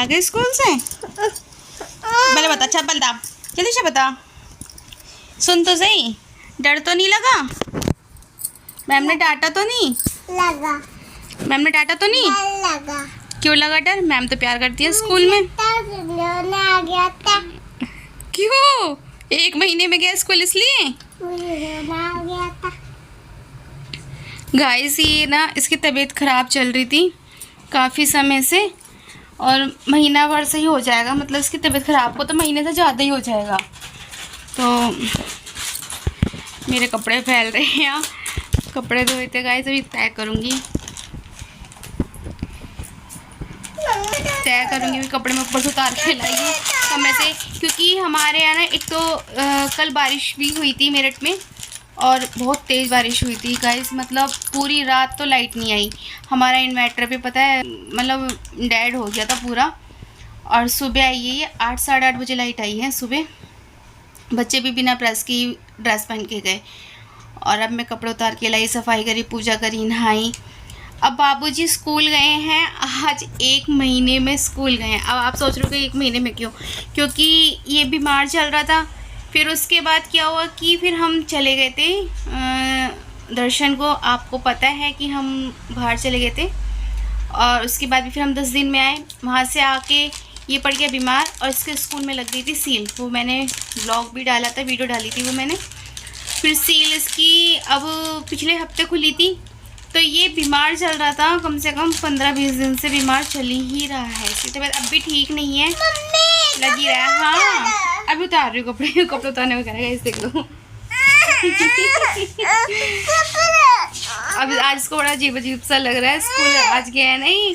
आ गए स्कूल से? पहले बता, अच्छा बता, जल्दी से बता। सुन तो सही, डर तो नहीं लगा? मैम ने डांटा तो नहीं? लगा। मैम ने डांटा तो नहीं? लगा। क्यों लगा डर? मैम तो प्यार करती है स्कूल में। आ गया था। क्यों? 1 महीने में गया स्कूल इसलिए? आ गया था। गाइस ये ना इसकी तबीयत ख़राब चल रही थी काफ़ी समय से, और महीना भर से ही हो जाएगा, मतलब इसकी तबीयत ख़राब को तो महीने से ज़्यादा ही हो जाएगा। तो मेरे कपड़े फैल रहे हैं यहाँ, कपड़े धोए थे गाइस, अभी तय करूँगी कपड़े में ऊपर से उतार के लाएगी कमरे से, क्योंकि हमारे यहाँ ना एक तो कल बारिश भी हुई थी मेरठ में, और बहुत तेज़ बारिश हुई थी गाइस, मतलब पूरी रात तो लाइट नहीं आई। हमारा इन्वर्टर पे पता है मतलब डेड हो गया था पूरा, और सुबह आई है ये 8 साढ़े 8 बजे लाइट आई है सुबह। बच्चे भी बिना प्रेस की ड्रेस पहन के गए, और अब मैं कपड़े उतार के लाई, सफाई करी, पूजा करी, नहाई। अब बाबूजी स्कूल गए हैं, आज 1 महीने में स्कूल गए हैं। अब आप सोच रहे हो कि 1 महीने में क्यों? क्योंकि ये बीमार चल रहा था। फिर उसके बाद क्या हुआ कि फिर हम चले गए थे दर्शन को, आपको पता है कि हम बाहर चले गए थे, और उसके बाद भी फिर हम 10 दिन में आए। वहाँ से आके ये पड़ गया बीमार, और इसके स्कूल में लग गई थी सील, वो मैंने ब्लॉग भी डाला था, वीडियो डाली थी वो मैंने। फिर सील इसकी अब पिछले हफ्ते खुली थी, तो ये बीमार चल रहा था, कम से कम 15-20 दिन से बीमार चल ही रहा है। इसकी तबीयत अब भी ठीक नहीं है, लगी रहा है। हाँ अभी उतार रही हूँ कपड़े, कपड़े उतारने में करेगा, इस देख लो। अब आज इसको बड़ा अजीब अजीब सा लग रहा है, स्कूल आज गया है नहीं,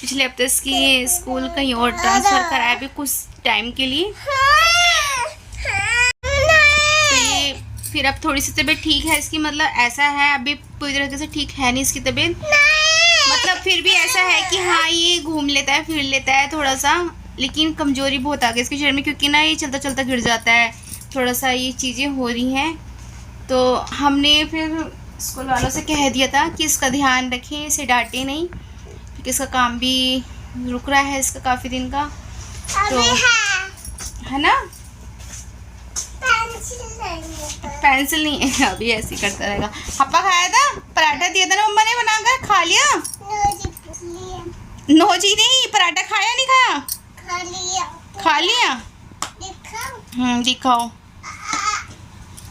पिछले हफ्ते इसकी स्कूल कहीं और ट्रांसफ़र कराया भी कुछ टाइम के लिए, तो ये फिर अब थोड़ी सी तबीयत ठीक है इसकी, मतलब ऐसा है अभी पूरी तरीके से ठीक है नहीं इसकी तबीयत, मतलब फिर भी ऐसा है कि हाँ ये घूम लेता है, फिर लेता है थोड़ा सा, लेकिन कमज़ोरी बहुत आ गई इसके शरीर में, क्योंकि ना ये चलता चलता गिर जाता है, थोड़ा सा ये चीज़ें हो रही हैं। तो हमने फिर स्कूल वालों से कह दिया था कि इसका ध्यान रखें, इसे डांटें नहीं, क्योंकि इसका काम भी रुक रहा है इसका काफ़ी दिन का, तो है ना। पेंसिल नहीं है अभी, ऐसे ही करता रहेगा। हप्पा खाया था, पराठा दिया था ना मम्मा ने बनाकर, खा लिया? नोजी नहीं, पराठा खाया नहीं खाया? खा लिया। दिखाओ,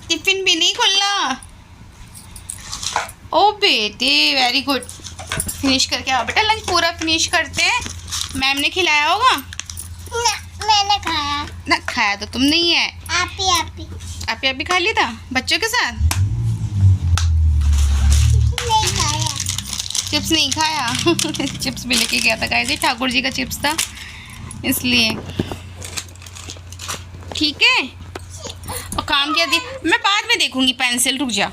टिफिन भी नहीं खुला। ओ बेटे वेरी गुड, फिनिश करके आओ बेटा, लंच पूरा फिनिश करते हैं। मैम ने खिलाया होगा ना, मैंने खाया ना, खाया तो तुम नहीं है, आप भी खा लिया था बच्चों के साथ? नहीं खाया। चिप्स नहीं खाया? चिप्स भी लेके गया था गाइस, ठाकुर जी का चिप्स था इसलिए। ठीक है, और काम किया मैं बाद में देखूंगी। पेंसिल, रुक जा,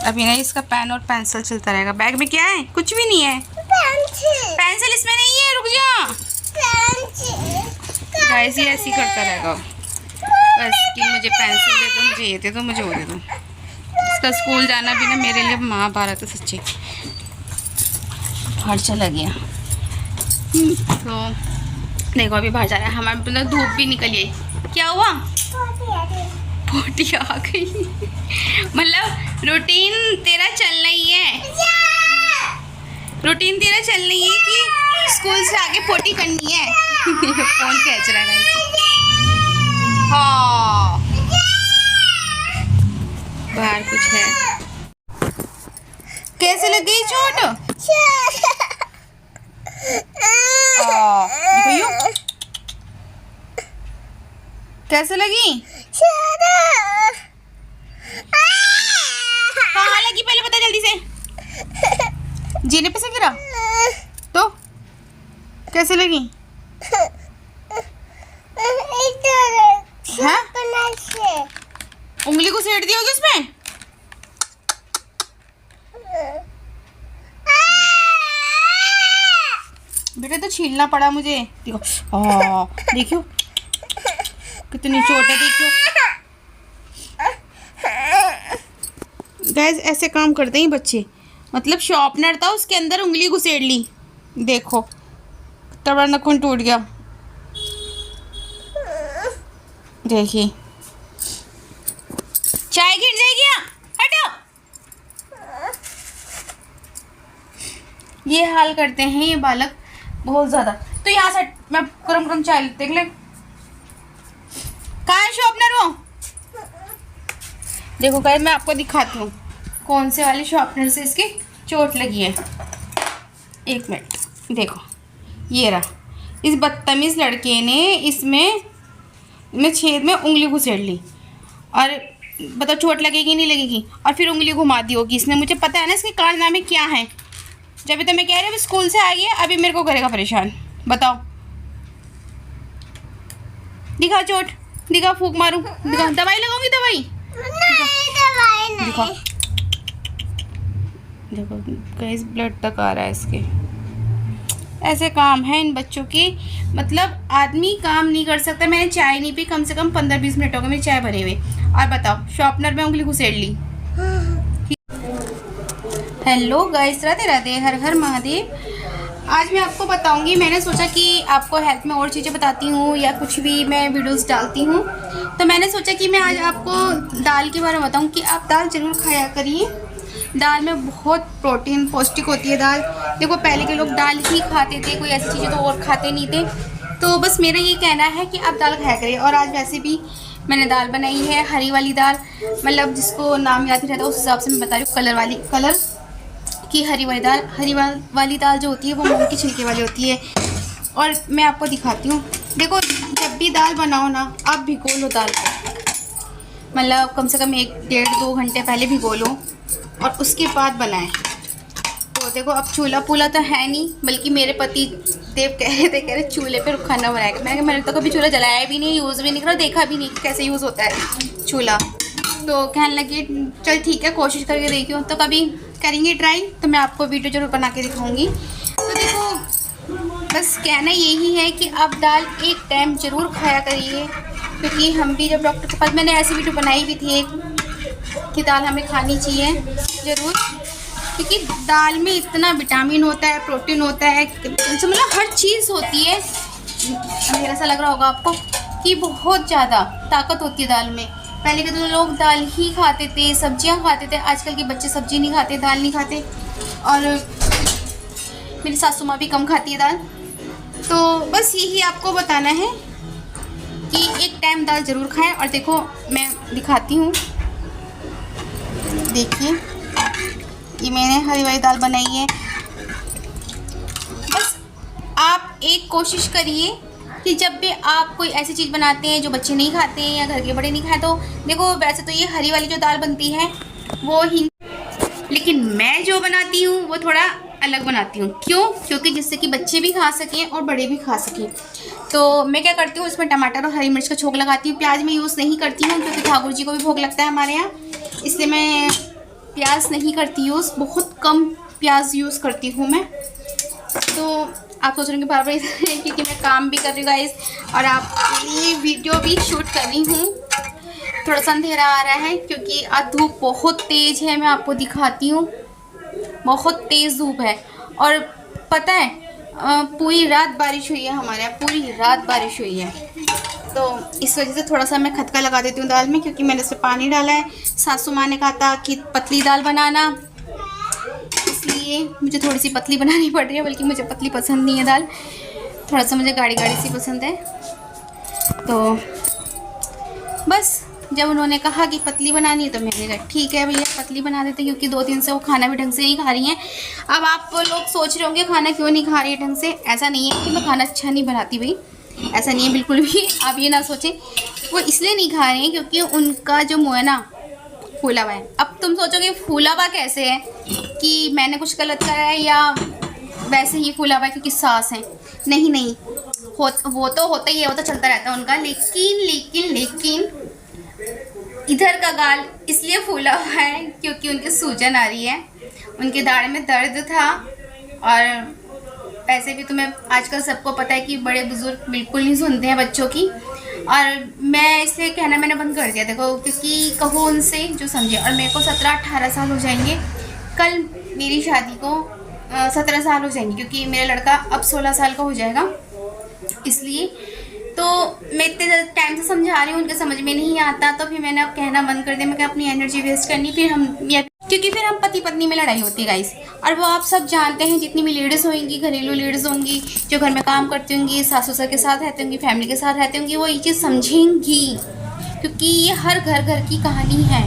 अभी नहीं इसका पेन और पेंसिल चलता रहेगा। बैग में क्या है? कुछ भी नहीं है। पेंसिल इसमें नहीं है, रुक जा। गाइस ये ऐसे ही करता रहेगा बस कि मुझे पेंसिल दे दो, मुझे ये दे दो, मुझे वो दे दो। इसका स्कूल जाना भी ना मेरे लिए महाभारत है सच्ची। बाहर चला गया तो देखो अभी बाहर जा रहा है, हमारे मतलब धूप भी निकली है। क्या हुआ? पोटी आ गई। मतलब रूटीन तेरा चलना ही है, रूटीन तेरा चलना ही है कि स्कूल से आगे पोटी करनी है। फोन खींच रहा है। हाँ बाहर कुछ है। कैसे लगी चोट? दिखाइयो कैसे लगी? कहाँ लगी पहले बता जल्दी से। जीने पे से गिरा तो कैसे लगी? हाँ? उंगली को सेड़ दी होगी उसमें। बेटा तो छीलना पड़ा मुझे। देखो देखियो कितनी चोट है, देखियो। गैस ऐसे काम करते हैं बच्चे, मतलब शॉर्पनर था उसके अंदर उंगली घुसेड़ ली, देखो कितना बड़ा नाखून टूट गया। देखिए चाय गिर जाएगी। हटो। ये हाल करते हैं ये बालक बहुत ज़्यादा। तो यहाँ से मैं गरम गरम चाय देख ले। कहाँ है शॉर्पनर वो? देखो गाइस मैं आपको दिखाती हूँ कौन से वाले शॉर्पनर से इसकी चोट लगी है। एक मिनट, देखो ये रहा। इस बदतमीज़ लड़के ने इसमें छेद में उंगली घुसेड़ ली और बताओ चोट लगेगी नहीं लगेगी, और फिर उंगली घुमा दी होगी इसने। मुझे पता है ना इसके कारनामे क्या हैं। जब भी तो मैं कह रही हूँ स्कूल से आ गया अभी मेरे को करेगा परेशान। बताओ, दिखा चोट, दिखा फूंक मारूं, दिखा दवाई लगाऊंगी। दवाई नहीं, दिखा, देखो गाइस ब्लड तक आ रहा है इसके। ऐसे काम है इन बच्चों की, मतलब आदमी काम नहीं कर सकता। मैंने चाय नहीं पी कम से कम 15-20 मिनट हो गए मेरी चाय बने हुए, और बताओ शॉर्पनर में उंगली घुसेड़ ली। हेलो गाइस, राधे राधे, हर हर महादेव। आज मैं आपको बताऊंगी, मैंने सोचा कि आपको हेल्थ में और चीज़ें बताती हूँ या कुछ भी मैं वीडियोस डालती हूँ, तो मैंने सोचा कि मैं आज आपको दाल के बारे में बताऊँ कि आप दाल ज़रूर खाया करिए। दाल में बहुत प्रोटीन पौष्टिक होती है दाल। देखो पहले के लोग दाल ही खाते थे, कोई ऐसी चीज़ें तो और खाते नहीं थे। तो बस मेरा ये कहना है कि आप दाल खाया करिए। और आज वैसे भी मैंने दाल बनाई है हरी वाली दाल, मतलब जिसको नाम याद ही रहता है उस हिसाब से मैं बता रही हूँ। कलर की हरी वाली दाल। हरी वाली दाल जो होती है वो मूंग के छिलके वाली होती है। और मैं आपको दिखाती हूँ। देखो जब भी दाल बनाओ ना, आप भिगो लो दाल को, मतलब कम से कम 1-1.5-2 घंटे पहले भिगो लो और उसके बाद बनाएं। तो देखो अब चूल्हा पूला तो है नहीं, बल्कि मेरे पति देव कह रहे चूल्हे पे खाना बनाएगा। मैंने तो कभी चूल्हा जलाया भी नहीं, यूज़ भी नहीं करा, देखा भी नहीं कैसे यूज़ होता है चूल्हा। तो कहने लगी चल ठीक है कोशिश करके देखियो, तो कभी करेंगे ट्राई, तो मैं आपको वीडियो जरूर बना के दिखाऊंगी। तो देखो बस कहना यही है कि आप दाल एक टाइम ज़रूर खाया करिए, क्योंकि हम भी जब डॉक्टर के पास, मैंने ऐसी वीडियो बनाई भी थी एक कि दाल हमें खानी चाहिए ज़रूर, क्योंकि दाल में इतना विटामिन होता है, प्रोटीन होता है, मतलब हर चीज़ होती है। मेरा ऐसा लग रहा होगा आपको कि बहुत ज़्यादा ताकत होती है दाल में। पहले के तो लोग दाल ही खाते थे, सब्जियां खाते थे। आजकल के बच्चे सब्जी नहीं खाते, दाल नहीं खाते, और मेरी सासू माँ भी कम खाती है दाल। तो बस यही आपको बताना है कि एक टाइम दाल ज़रूर खाएं। और देखो मैं दिखाती हूँ, देखिए ये मैंने हरी वाली दाल बनाई है। बस आप एक कोशिश करिए कि जब भी आप कोई ऐसी चीज़ बनाते हैं जो बच्चे नहीं खाते हैं या घर के बड़े नहीं खाए, तो देखो वैसे तो ये हरी वाली जो दाल बनती है वो ही, लेकिन मैं जो बनाती हूँ वो थोड़ा अलग बनाती हूँ। क्यों? क्योंकि जिससे कि बच्चे भी खा सकें और बड़े भी खा सकें। तो मैं क्या करती हूँ, इसमें टमाटर और हरी मिर्च का छोंक लगाती हूँ। प्याज मैं यूज़ नहीं करती हूँ क्योंकि ठाकुर जी को भी भोग लगता है हमारे यहाँ, इसलिए मैं प्याज नहीं करती यूज़, बहुत कम प्याज यूज़ करती हूँ मैं। तो आप सोच रहे होंगे बार बार क्योंकि मैं काम भी कर रही हूँ गाइस, और आपके लिए वीडियो भी शूट कर रही हूँ। थोड़ा सा अंधेरा आ रहा है क्योंकि आज धूप बहुत तेज़ है, मैं आपको दिखाती हूँ। बहुत तेज़ धूप है, और पता है पूरी रात बारिश हुई है हमारे यहाँ, पूरी रात बारिश हुई है। तो इस वजह से थोड़ा सा मैं खटका लगा देती हूँ दाल में, क्योंकि मैंने इसमें पानी डाला है। सासू माँ ने कहा था कि पतली दाल बनाना, इसलिए मुझे थोड़ी सी पतली बनानी पड़ रही है। बल्कि मुझे पतली पसंद नहीं है दाल, थोड़ा सा मुझे गाढ़ी गाढ़ी सी पसंद है। तो बस जब उन्होंने कहा कि पतली बनानी है तो मैंने कहा ठीक है भैया पतली बना देते, क्योंकि 2 दिन से वो खाना भी ढंग से नहीं खा रही हैं। अब आप लोग सोच रहे होंगे खाना क्यों नहीं खा रही है ढंग से। ऐसा नहीं है कि मैं खाना अच्छा नहीं बनाती भाई, ऐसा नहीं है बिल्कुल भी। आप ये ना सोचें, वो इसलिए नहीं खा रही हैं क्योंकि उनका जो मुँह है ना फूला हुआ है। अब तुम सोचोगे फूला हुआ कैसे है, कि मैंने कुछ गलत करा है या वैसे ही फूला हुआ है क्योंकि सास है। नहीं, वो तो होता ही है, वो तो चलता रहता है उनका। लेकिन इधर का गाल इसलिए फूला हुआ है क्योंकि उनके सूजन आ रही है, उनके दाढ़ में दर्द था। और वैसे भी तुम्हें आजकल सबको पता है कि बड़े बुजुर्ग बिल्कुल नहीं सुनते हैं बच्चों की, और मैं इसलिए कहना मैंने बंद कर दिया। देखो क्योंकि कहो उनसे जो समझे। और मेरे को 17-18 साल हो जाएंगे, कल मेरी शादी को 17 साल हो जाएंगे, क्योंकि मेरा लड़का अब 16 साल का हो जाएगा, इसलिए। तो तो मैं इतने ज़्यादा टाइम से समझा रही हूँ, उनके समझ में नहीं आता, तो फिर मैंने अब कहना बंद कर दिया। मैं क्या अपनी एनर्जी वेस्ट करनी, क्योंकि फिर हम पति पत्नी में लड़ाई होती है गाइस। और वो आप सब जानते हैं, जितनी भी लेडीज़ होंगी, घरेलू लेडीज़ होंगी, जो घर में काम करती होंगी, सास ससुर के साथ रहती होंगी, फैमिली के साथ रहती होंगी, वो ये चीज़ समझेंगी, क्योंकि ये हर घर की कहानी है।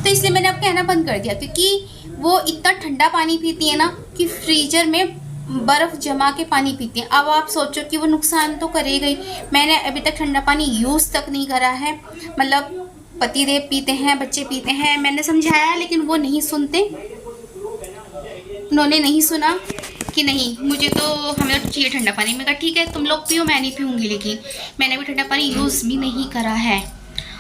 तो इसलिए मैंने अब कहना बंद कर दिया, क्योंकि वो इतना ठंडा पानी पीती है ना कि फ्रीजर में बर्फ़ जमा के पानी पीती हैं। अब आप सोचो कि वो नुकसान तो करेगा ही। मैंने अभी तक ठंडा पानी यूज़ तक नहीं करा है, मतलब पति देव पीते हैं, बच्चे पीते हैं, मैंने समझाया लेकिन वो नहीं सुनते। उन्होंने नहीं सुना कि नहीं मुझे तो, हमें तो चाहिए ठंडा पानी। मैं कहा ठीक है तुम लोग पियो, मैं नहीं पीऊँगी, लेकिन मैंने भी ठंडा पानी यूज़ भी नहीं करा है।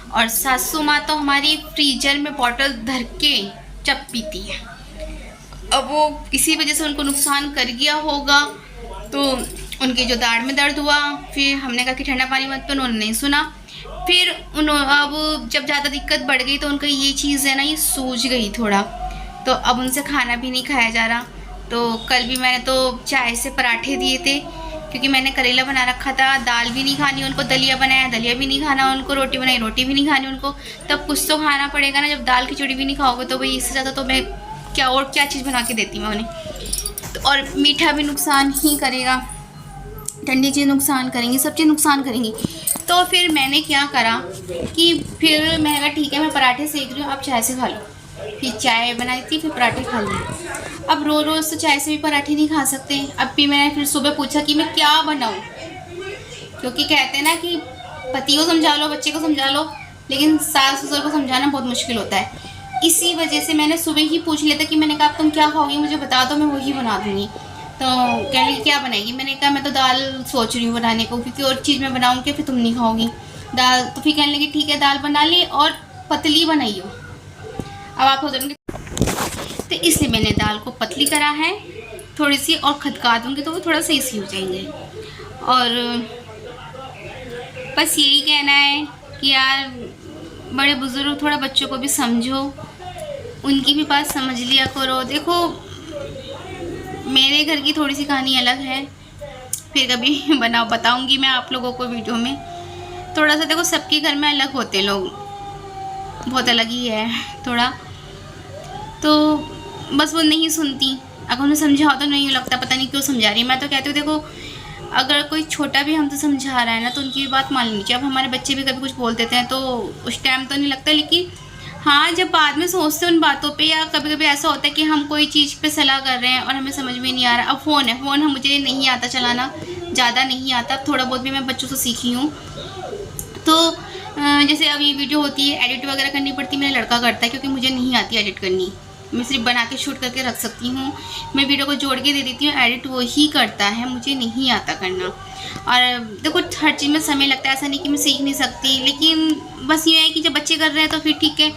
और सासू माँ तो हमारी फ्रीजर में बॉटल धर के जब पीती है। अब वो इसी वजह से उनको नुकसान कर गया होगा, तो उनके जो दाढ़ में दर्द हुआ, फिर हमने कहा कि ठंडा पानी मत पियो, उन्होंने नहीं सुना। फिर अब जब ज़्यादा दिक्कत बढ़ गई तो उनका ये चीज़ है ना, ये सूझ गई थोड़ा, तो अब उनसे खाना भी नहीं खाया जा रहा। तो कल भी मैंने तो चाय से पराठे दिए थे, क्योंकि मैंने करेला बना रखा था। दाल भी नहीं खानी उनको, दलिया बनाया, दलिया भी नहीं खाना उनको, रोटी बनाई, रोटी भी नहीं खानी उनको। तब कुछ तो खाना पड़ेगा ना, जब दाल खिचड़ी भी नहीं खाओगे तो भाई इससे ज़्यादा तो मैं क्या चीज़ बना के देती मैं उन्हें। तो और मीठा भी नुकसान ही करेगा, ठंडी चीज़ नुकसान करेंगी, सब चीज़ नुकसान करेंगी। तो फिर मैंने क्या करा कि फिर मैंने कहा ठीक है मैं पराठे सेक रही हूँ, आप चाय से खा लो। फिर चाय बनाई थी, फिर पराठे खा लिए। अब रोज़ तो चाय से भी पराठे नहीं खा सकते। अब भी मैंने फिर सुबह पूछा कि मैं क्या बनाऊँ, क्योंकि कहते हैं ना कि पति को समझा लो, बच्चे को समझा लो, लेकिन सास ससुर को समझाना बहुत मुश्किल होता है। इसी वजह से मैंने सुबह ही पूछ लिया था कि मैंने कहा तुम क्या खाओगी, मुझे बता दो, मैं वही बना दूँगी। तो कहने लगी क्या बनाएगी, मैंने कहा मैं तो दाल सोच रही हूँ बनाने को, क्योंकि और चीज़ मैं बनाऊँगी फिर तुम नहीं खाओगी दाल। तो फिर कहने लगी ठीक है दाल बना ली और पतली बनाइयो। अब आप हो जाएंगे, तो इसलिए मैंने दाल को पतली करा है थोड़ी सी, और खदका दूँगी तो वो थोड़ा सही सी हो जाएंगे। और बस यही कहना है कि यार बड़े बुज़ुर्ग थोड़ा बच्चों को भी समझो, उनकी भी बात समझ लिया करो। देखो मेरे घर की थोड़ी सी कहानी अलग है, फिर कभी बताऊंगी मैं आप लोगों को वीडियो में। थोड़ा सा देखो सबके घर में अलग होते लोग, बहुत अलग ही है थोड़ा, तो बस वो नहीं सुनती। अगर उन्हें समझाओ तो नहीं लगता पता नहीं क्यों समझा रही। मैं तो कहती हूँ देखो अगर कोई छोटा भी हमसे समझा रहा है ना तो उनकी भी बात मान लेनी चाहिए। अब हमारे बच्चे भी कभी कुछ बोल देते हैं तो उस टाइम तो नहीं लगता, लेकिन हाँ जब बाद में सोचते हैं उन बातों पे, या कभी कभी ऐसा होता है कि हम कोई चीज़ पे सलाह कर रहे हैं और हमें समझ में नहीं आ रहा। अब फ़ोन है, फ़ोन मुझे नहीं आता चलाना, ज़्यादा नहीं आता, थोड़ा बहुत भी मैं बच्चों से सीखी हूँ। तो जैसे अब ये वीडियो होती है एडिट वगैरह करनी पड़ती है, मेरा लड़का करता है, क्योंकि मुझे नहीं आती एडिट करनी। मैं सिर्फ बना के शूट करके रख सकती हूँ, मैं वीडियो को जोड़ के दे देती हूँ, एडिट वो ही करता है, मुझे नहीं आता करना। और देखो हर चीज़ में समय लगता है, ऐसा नहीं कि मैं सीख नहीं सकती, लेकिन बस ये है कि जब बच्चे कर रहे हैं तो फिर ठीक है,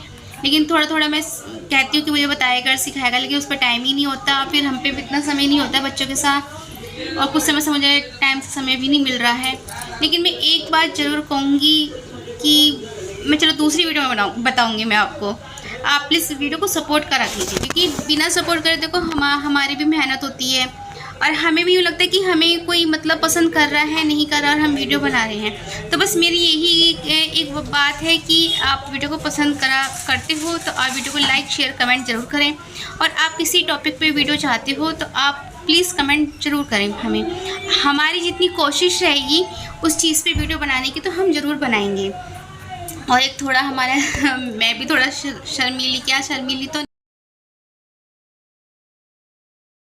लेकिन थोड़ा थोड़ा मैं कहती हूँ कि मुझे बताएगा सिखाएगा, लेकिन उस पर टाइम ही नहीं होता, फिर हम पे भी इतना समय नहीं होता बच्चों के साथ, और कुछ समय से मुझे टाइम से समय भी नहीं मिल रहा है। लेकिन मैं एक बात ज़रूर कहूँगी कि मैं चलो दूसरी वीडियो में बताऊँगी मैं आपको, आप प्लीज़ वीडियो को सपोर्ट करा कीजिए, क्योंकि बिना सपोर्ट करे देखो हमारी भी मेहनत होती है, और हमें भी यूँ लगता है कि हमें कोई मतलब पसंद कर रहा है नहीं कर रहा, और हम वीडियो बना रहे हैं। तो बस मेरी यही एक बात है कि आप वीडियो को पसंद करते हो तो आप वीडियो को लाइक शेयर कमेंट ज़रूर करें, और आप किसी टॉपिक पे वीडियो चाहते हो तो आप प्लीज़ कमेंट ज़रूर करें। हमारी जितनी कोशिश रहेगी उस चीज़ पे वीडियो बनाने की तो हम ज़रूर बनाएंगे। और एक थोड़ा मैं भी थोड़ा शर्मीली तो